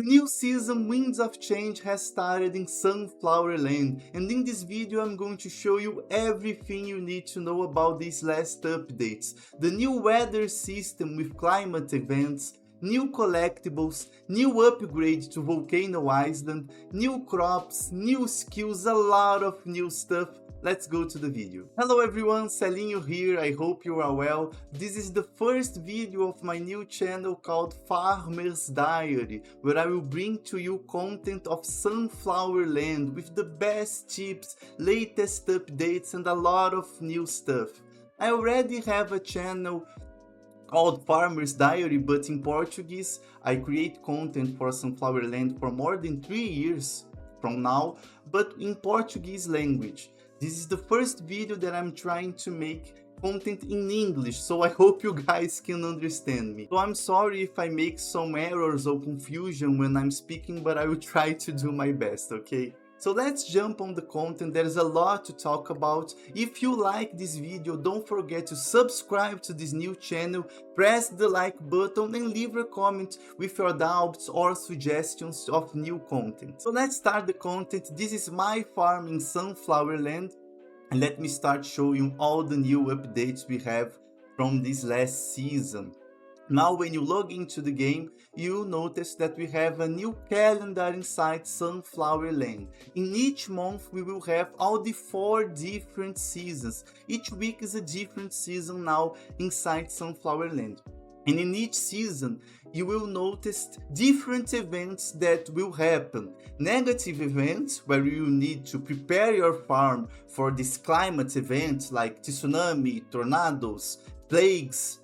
new season Winds of Change has started in Sunflower Land, and in this video I'm going to show you everything you need to know about these last updates. The new weather system with climate events, new collectibles, new upgrade to Volcano Island, new crops, new skills, a lot of new stuff. Let's go to the video. Hello everyone, Celinho here, I hope you are well. This is the first video of my new channel called Farmer's Diary, where I will bring to you content of Sunflower Land with the best tips, latest updates and a lot of new stuff. I already have a channel called Farmer's Diary, but in Portuguese. I create content for Sunflower Land for more than 3 years from now, but in Portuguese language. This is the first video that I'm trying to make content in English, so I hope you guys can understand me. So I'm sorry if I make some errors or confusion when I'm speaking, but I will try to do my best, okay? So let's jump on the content. There's a lot to talk about. If you like this video, don't forget to subscribe to this new channel, press the like button and leave a comment with your doubts or suggestions of new content. So let's start the content. This is my farm in Sunflower Land, and let me start showing all the new updates we have from this last season. Now when you log into the game, you'll notice that we have a new calendar inside Sunflower Land. In each month we will have all the 4 different seasons. Each week is a different season now inside Sunflower Land. And in each season, you will notice different events that will happen. Negative events, where you need to prepare your farm for these climate events like tsunami, tornadoes, plagues,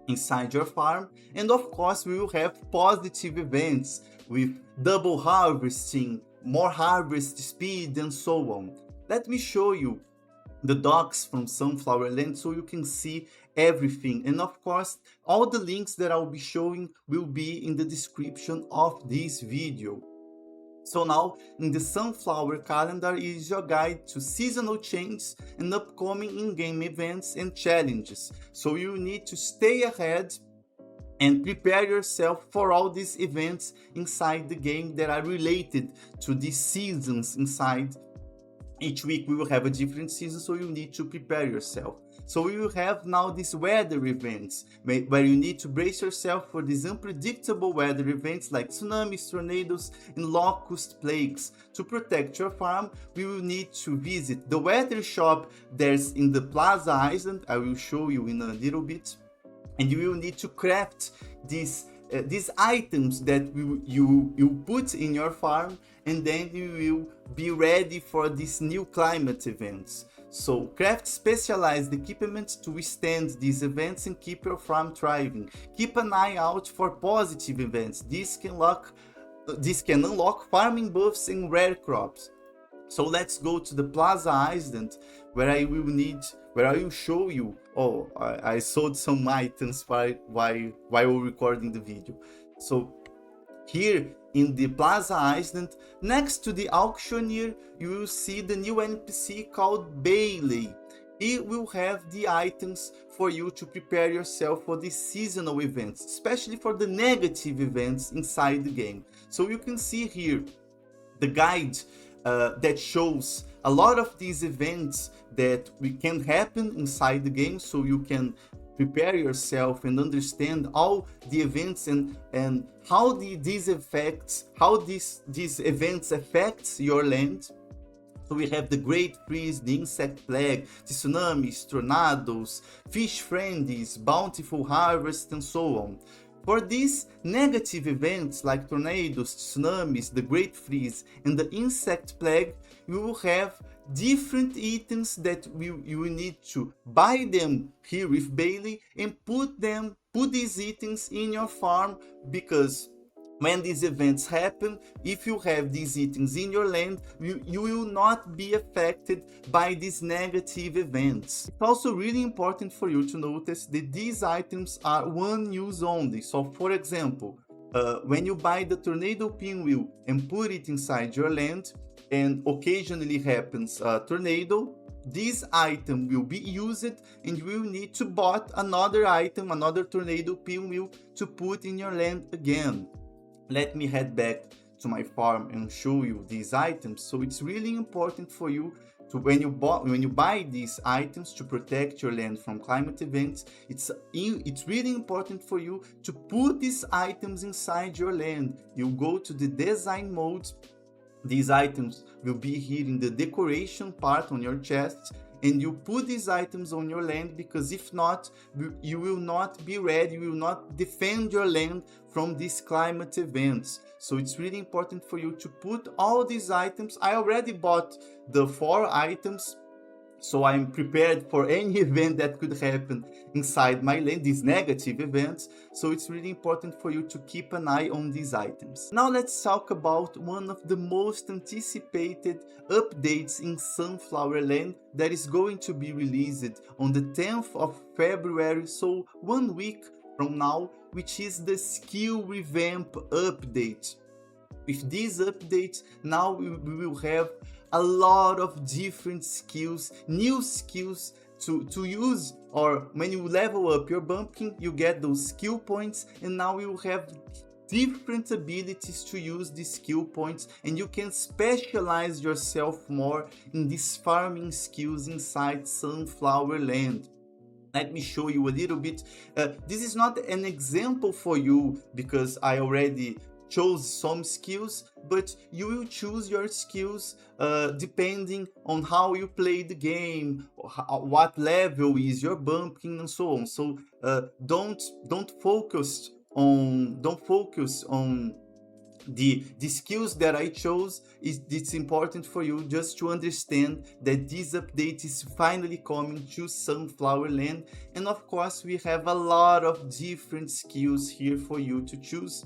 inside your farm. And of course we will have positive events with double harvesting, more harvest speed and so on. Let me show you the docs from Sunflower Land so you can see everything, and of course all the links that I'll be showing will be in the description of this video. So now, in the Sunflower calendar is your guide to seasonal changes and upcoming in-game events and challenges. So you need to stay ahead and prepare yourself for all these events inside the game that are related to these seasons inside. Each week we will have a different season, so you need to prepare yourself. So we will have now these weather events, where you need to brace yourself for these unpredictable weather events like tsunamis, tornadoes and locust plagues. To protect your farm, we will need to visit the weather shop there's in the Plaza Island. I will show you in a little bit. And you will need to craft these items that you put in your farm, and then you will be ready for these new climate events. So craft specialized equipment to withstand these events and keep your farm thriving. Keep an eye out for positive events. This can unlock farming buffs and rare crops. So let's go to the Plaza Island, where I will show you. Oh, I sold some items while recording the video. So here in the Plaza Island, next to the auctioneer, you will see the new NPC called Bailey. He will have the items for you to prepare yourself for the seasonal events, especially for the negative events inside the game. So you can see here the guide that shows a lot of these events that can happen inside the game, so you can prepare yourself and understand all the events and how these events affect your land. So we have the Great Freeze, the Insect Plague, the tsunamis, tornadoes, fish frenzies, bountiful harvest and so on. For these negative events like tornadoes, tsunamis, the Great Freeze and the Insect Plague, we will have different items that you will need to buy them here with Bailey and put these items in your farm, because when these events happen, if you have these items in your land, you will not be affected by these negative events. It's also really important for you to notice that these items are one use only. So for example, when you buy the tornado pinwheel and put it inside your land, and occasionally happens a tornado, this item will be used and you will need to buy another item, another tornado pinwheel to put in your land again. let me head back to my farm and show you these items. So it's really important for you to, when you buy these items to protect your land from climate events, it's really important for you to put these items inside your land. You go to the design mode. These items will be here in the decoration part on your chest, and you put these items on your land, because if not, you will not be ready, you will not defend your land from these climate events. So it's really important for you to put all these items. I already bought the 4 items, so I'm prepared for any event that could happen inside my land, these negative events. So it's really important for you to keep an eye on these items. Now let's talk about one of the most anticipated updates in Sunflower Land that is going to be released on the 10th of February, so 1 week from now, which is the skill revamp update. With this update, now we will have a lot of different skills, new skills to use, or when you level up your bumpkin, you get those skill points, and now you have different abilities to use these skill points, and you can specialize yourself more in these farming skills inside Sunflower Land. Let me show you a little bit. This is not an example for you because I already chose some skills, but you will choose your skills depending on how you play the game, what level is your bumpkin, and so on. So don't focus on the skills that I chose. It's important for you just to understand that this update is finally coming to Sunflower Land, and of course we have a lot of different skills here for you to choose.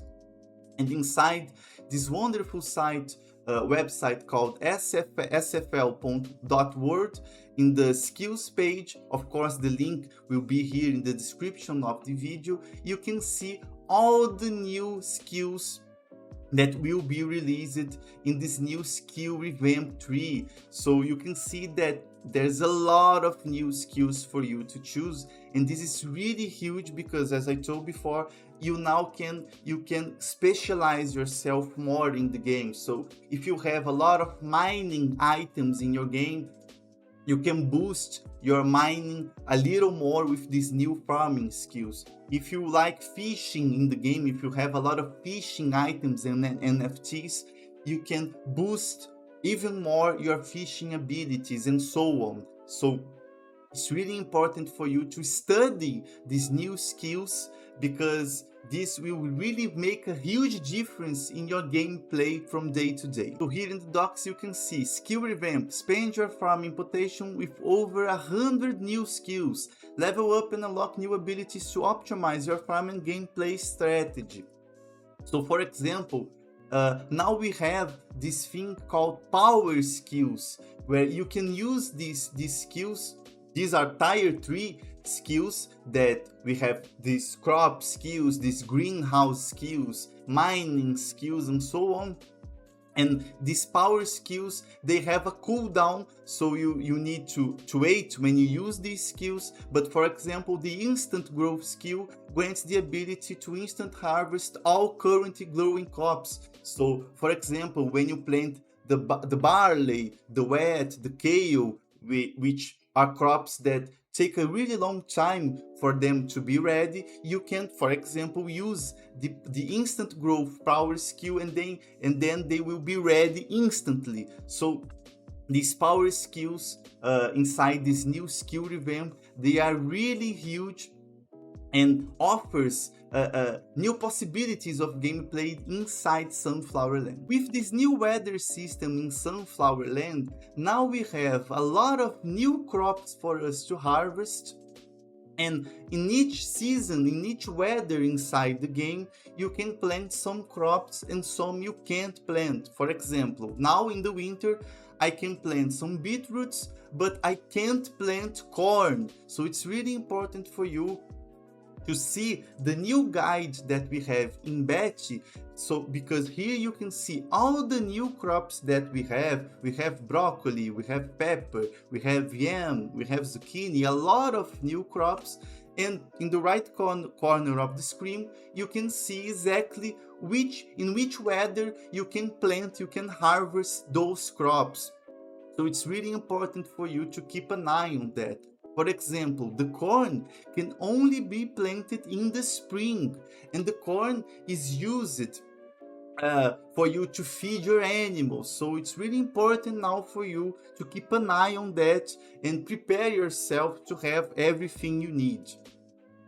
And inside this wonderful site, website called SFL.WORLD, in the skills page, of course the link will be here in the description of the video, you can see all the new skills that will be released in this new skill revamp tree. So you can see that there's a lot of new skills for you to choose, and this is really huge because, as I told before, you can specialize yourself more in the game. So if you have a lot of mining items in your game, you can boost your mining a little more with these new farming skills. If you like fishing in the game, if you have a lot of fishing items and NFTs, you can boost even more your fishing abilities and so on. So it's really important for you to study these new skills, because this will really make a huge difference in your gameplay from day to day. So here in the docs you can see skill revamp, expand your farming potential with over 100 new skills, level up and unlock new abilities to optimize your farm and gameplay strategy. So for example, now we have this thing called power skills, where you can use these skills. These are tier 3 skills that we have: these crop skills, these greenhouse skills, mining skills, and so on. And these power skills, they have a cooldown, so you need to wait when you use these skills. But for example, the instant growth skill grants the ability to instant harvest all currently growing crops. So for example, when you plant the barley, the wheat, the kale, which are crops that take a really long time for them to be ready, you can, for example, use the instant growth power skill, and then they will be ready instantly. So these power skills inside this new skill revamp, they are really huge and offers new possibilities of gameplay inside Sunflower Land. With this new weather system in Sunflower Land, now we have a lot of new crops for us to harvest, and in each season, in each weather inside the game, you can plant some crops and some you can't plant. For example, now in the winter, I can plant some beetroots, but I can't plant corn. So it's really important for you to see the new guide that we have in Betty. So because here you can see all the new crops that we have broccoli, we have pepper, we have yam, we have zucchini, a lot of new crops. And in the right corner of the screen, you can see exactly in which weather you can plant, you can harvest those crops. So it's really important for you to keep an eye on that. For example, the corn can only be planted in the spring, and the corn is used for you to feed your animals. So it's really important now for you to keep an eye on that and prepare yourself to have everything you need.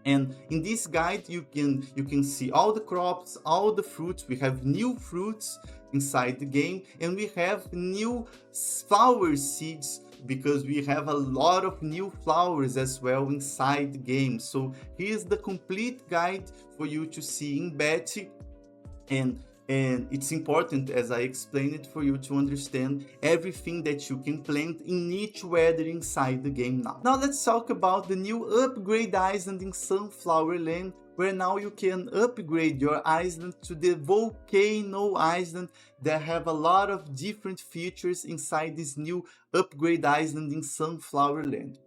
And in this guide you can see all the crops, all the fruits. We have new fruits inside the game, and we have new flower seeds because we have a lot of new flowers as well inside the game. So here's the complete guide for you to see in Betty. And it's important, as I explained it, for you to understand everything that you can plant in each weather inside the game now. Now let's talk about the new upgrade island in Sunflower Land, where now you can upgrade your island to the Volcano Island that have a lot of different features inside this new upgrade island in Sunflower Land.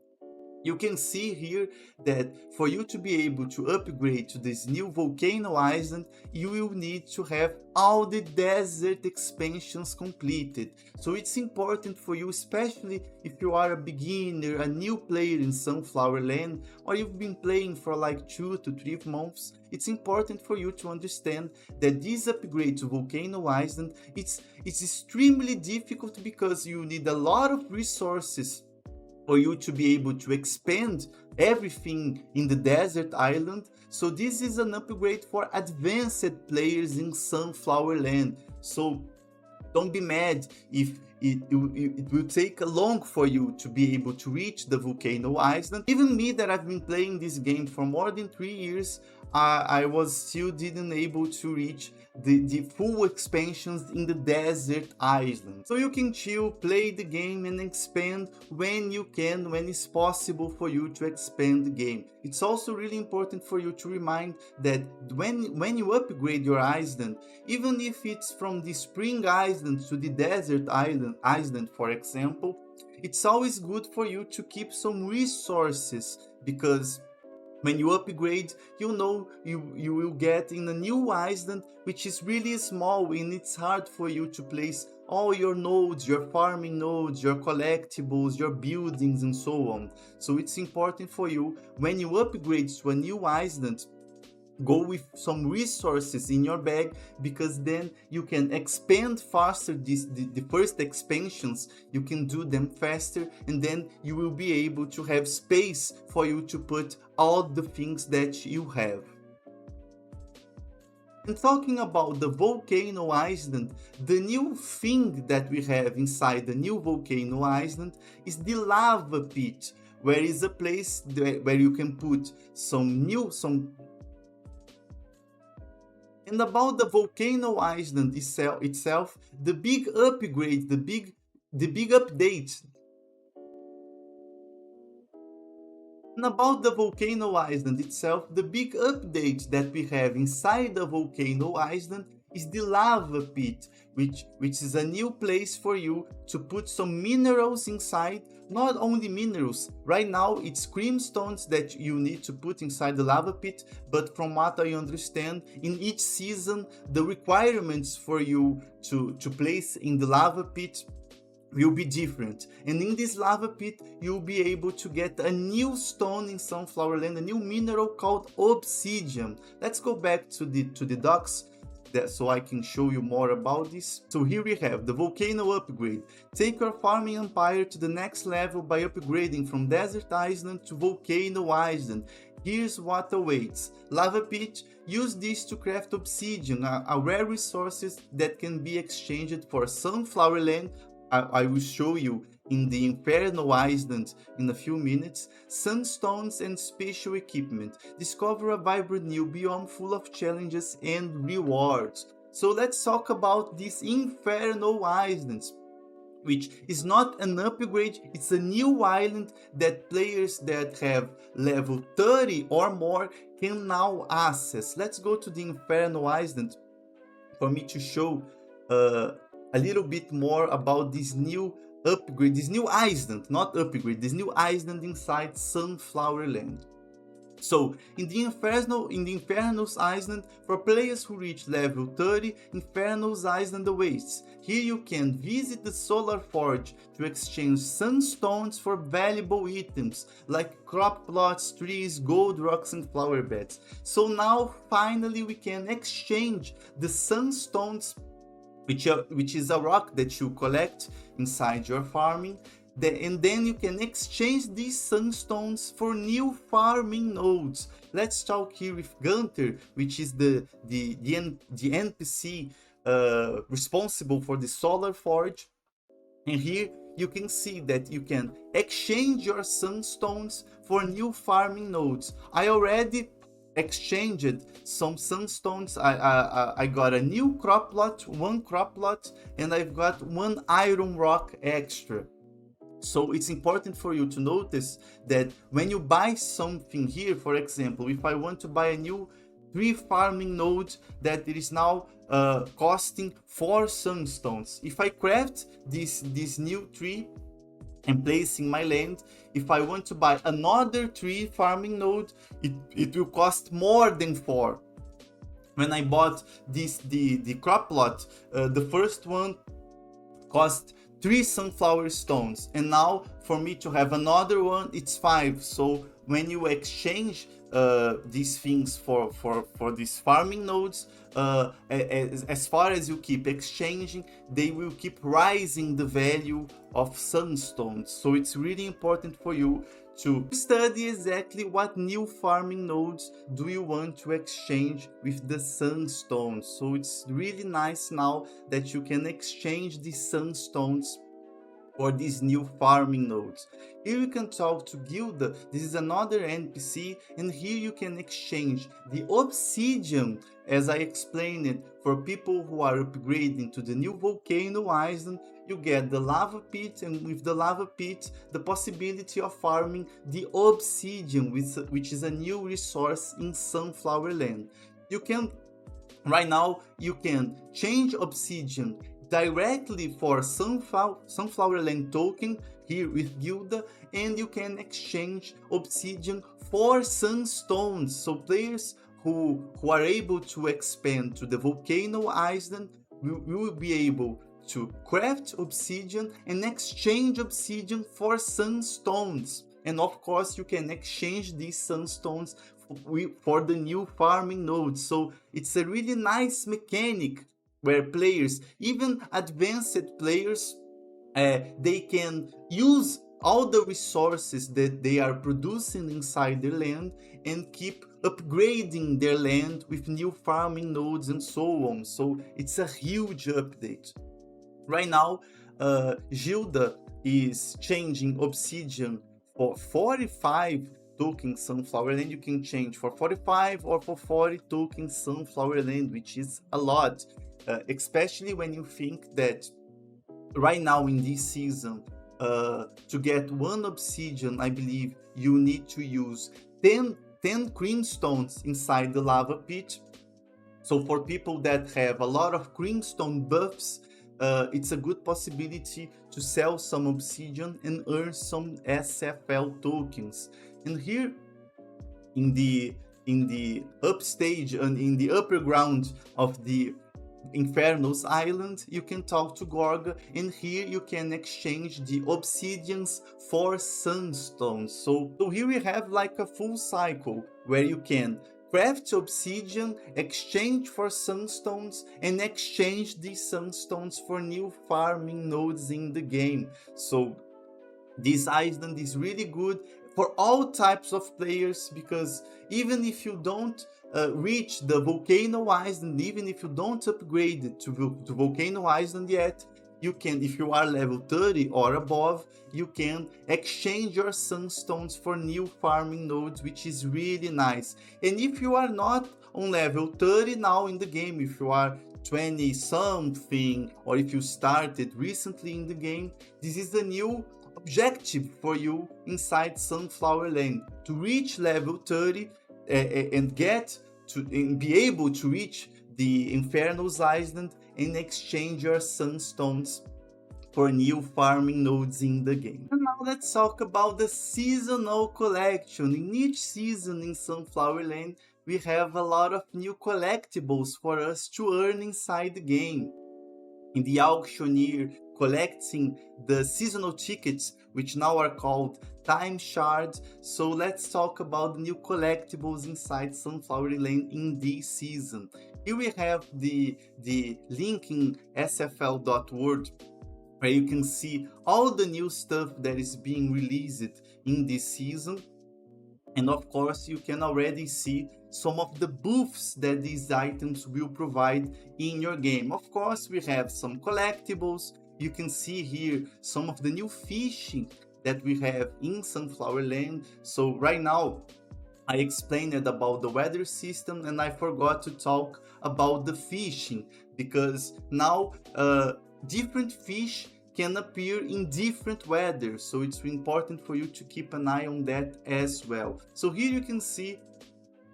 You can see here that for you to be able to upgrade to this new Volcano Island, you will need to have all the desert expansions completed. So it's important for you, especially if you are a beginner, a new player in Sunflower Land, or you've been playing for like 2 to 3 months, it's important for you to understand that this upgrade to Volcano Island, it's extremely difficult because you need a lot of resources for you to be able to expand everything in the desert island. So this is an upgrade for advanced players in Sunflower Land. So don't be mad if it will take long for you to be able to reach the Volcano Island. Even me, that I've been playing this game for more than 3 years, I was still didn't able to reach the full expansions in the desert island. So you can chill, play the game and expand when you can, when it's possible for you to expand the game. It's also really important for you to remind that when you upgrade your island, even if it's from the spring island to the desert island, for example, it's always good for you to keep some resources, because when you upgrade, you know you will get in a new island which is really small, and it's hard for you to place all your nodes, your farming nodes, your collectibles, your buildings and so on. So it's important for you, when you upgrade to a new island, go with some resources in your bag, because then you can expand faster the first expansions, you can do them faster, and then you will be able to have space for you to put all the things that you have. And talking about the Volcano Island, the new thing that we have inside the new Volcano Island is the lava pit, where is a place where you can put And about the Volcano Island itself, the big upgrade, the big update. And about the Volcano Island itself, the big update that we have inside the Volcano Island is the lava pit, which is a new place for you to put some minerals inside. Not only minerals, right now it's creamstones that you need to put inside the lava pit, but from what I understand, in each season the requirements for you to place in the lava pit will be different, and in this lava pit you'll be able to get a new stone in Sunflower Land, a new mineral called Obsidian. Let's go back to the docks so I can show you more about this. So here we have the Volcano upgrade. Take your farming empire to the next level by upgrading from Desert Island to Volcano Island. Here's what awaits. Lava pit, use this to craft obsidian, a rare resource that can be exchanged for Sunflower Land. I will show you in the Infernos Island in a few minutes. Sunstones and special equipment. Discover a vibrant new biome full of challenges and rewards. So let's talk about these Inferno Islands, which is not an upgrade, it's a new island that players that have level 30 or more can now access. Let's go to the Inferno Island for me to show a little bit more about this new upgrade, this new island, not upgrade, this new island inside Sunflower Land. So in the Infernos Island, for players who reach level 30, Infernos Island awaits. Here you can visit the Solar Forge to exchange Sunstones for valuable items like crop plots, trees, gold rocks and flower beds. So now finally we can exchange the Sunstones, which is a rock that you collect inside your farming. And then you can exchange these sunstones for new farming nodes. Let's talk here with Gunther, which is the NPC responsible for the Solar Forge. And here you can see that you can exchange your sunstones for new farming nodes. I already exchanged some sunstones. I got a new crop plot, one crop plot, and I've got one iron rock extra. So it's important for you to notice that when you buy something here, for example, if I want to buy a new tree farming node that it is now costing 4 sunstones. If I craft this new tree and place in my land, if I want to buy another tree farming node, it will cost more than 4. When I bought the crop plot, the first one cost 3 sunflower stones, and now for me to have another one it's 5. So when you exchange these things for these farming nodes, as far as you keep exchanging, they will keep rising the value of sunstones. So it's really important for you to study exactly what new farming nodes do you want to exchange with the sunstones. So it's really nice now that you can exchange the sunstones for these new farming nodes. Here you can talk to Gilda. This is another NPC, and here you can exchange the Obsidian, as I explained it, for people who are upgrading to the new Volcano Island. You get the lava pit, and with the lava pit, the possibility of farming the Obsidian, which is a new resource in Sunflower Land. Right now, you can change Obsidian directly for Sunflower Land token here with Gilda, and you can exchange Obsidian for Sunstones. So players who are able to expand to the Volcano Island will be able to craft Obsidian and exchange Obsidian for Sunstones. And of course you can exchange these Sunstones for the new farming nodes. So it's a really nice mechanic where players, even advanced players, they can use all the resources that they are producing inside their land and keep upgrading their land with new farming nodes and so on. So it's a huge update. Right now, Gilda is changing Obsidian for 45 tokens Sunflower Land. You can change for 45 or for 40 tokens Sunflower Land, which is a lot, especially when you think that right now in this season, to get 1 Obsidian, I believe you need to use 10 creamstones inside the lava pit. So for people that have a lot of creamstone buffs, it's a good possibility to sell some Obsidian and earn some SFL tokens. And here in the upstage and in the upper ground of the Infernos Island, you can talk to Gorga, and here you can exchange the Obsidians for Sunstones. So here we have like a full cycle where you can craft Obsidian, exchange for Sunstones, and exchange these Sunstones for new farming nodes in the game. So this island is really good for all types of players, because even if you don't reach the Volcano Island, even if you don't upgrade it to Volcano Island yet, you can, if you are level 30 or above, you can exchange your Sunstones for new farming nodes, which is really nice. And if you are not on level 30 now in the game, if you are 20 something, or if you started recently in the game, this is the new objective for you inside Sunflower Land, to reach level 30 and be able to reach the Infernos Island and exchange your Sunstones for new farming nodes in the game. And now let's talk about the seasonal collection. In each season in Sunflower Land, we have a lot of new collectibles for us to earn inside the game. In the auctioneer, collecting the seasonal tickets, which now are called time shards. So let's talk about the new collectibles inside Sunflower Land in this season. Here we have the link in SFL.WORLD, where you can see all the new stuff that is being released in this season. And of course, you can already see some of the buffs that these items will provide in your game. Of course, we have some collectibles. You can see here some of the new fishing that we have in Sunflower Land. So right now, I explained about the weather system and I forgot to talk about the fishing, because now different fish can appear in different weather, so it's important for you to keep an eye on that as well. So here you can see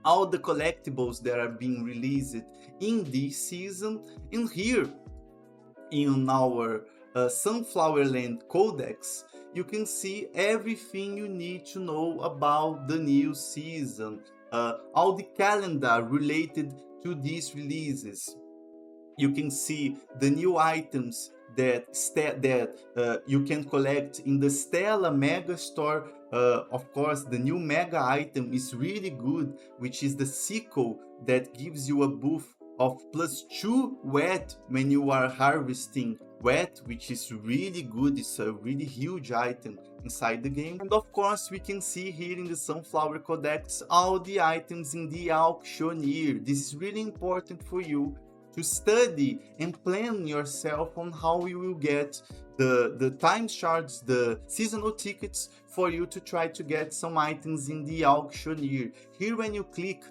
all the collectibles that are being released in this season, and here in our Sunflower Land Codex, you can see everything you need to know about the new season, all the calendar related to these releases. You can see the new items that you can collect in the Stella Mega Store. Of course, the new mega item is really good, which is the sickle that gives you a buff of +2 wet when you are harvesting wet, which is really good. It's a really huge item inside the game. And of course, we can see here in the Sunflower Codex all the items in the auctioneer. This is really important for you to study and plan yourself on how you will get the time shards, the seasonal tickets, for you to try to get some items in the auctioneer. Here, when you click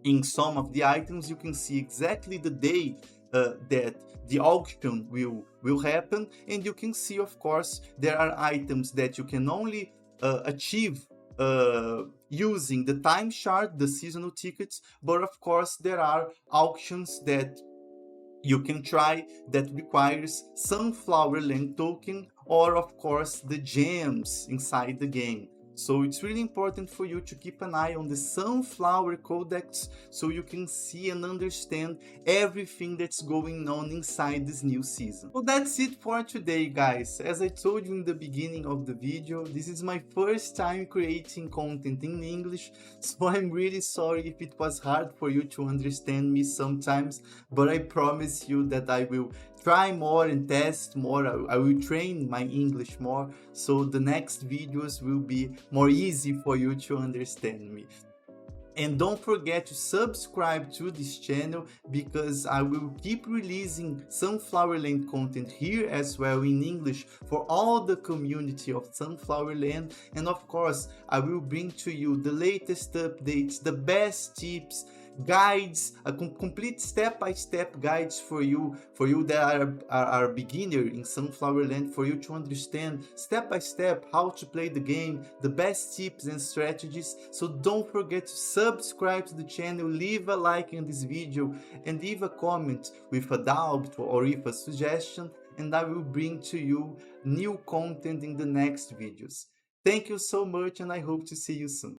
in some of the items, you can see exactly the day that the auction will happen, and you can see, of course, there are items that you can only achieve using the time shard, the seasonal tickets, but of course there are auctions that you can try that requires Sunflower Land token, or of course the gems inside the game. So it's really important for you to keep an eye on the Sunflower Codex so you can see and understand everything that's going on inside this new season. Well, that's it for today, guys. As I told you in the beginning of the video, this is my first time creating content in English, so I'm really sorry if it was hard for you to understand me sometimes, but I promise you that I will try more and test more. I will train my English more, so the next videos will be more easy for you to understand me. And don't forget to subscribe to this channel, because I will keep releasing Sunflower Land content here as well in English for all the community of Sunflower Land. And of course, I will bring to you the latest updates, the best tips, guides, a complete step-by-step guides for you that are beginner in Sunflower Land, for you to understand step-by-step how to play the game, the best tips and strategies. So don't forget to subscribe to the channel, leave a like in this video, and leave a comment with a doubt or with a suggestion, and I will bring to you new content in the next videos. Thank you so much, and I hope to see you soon.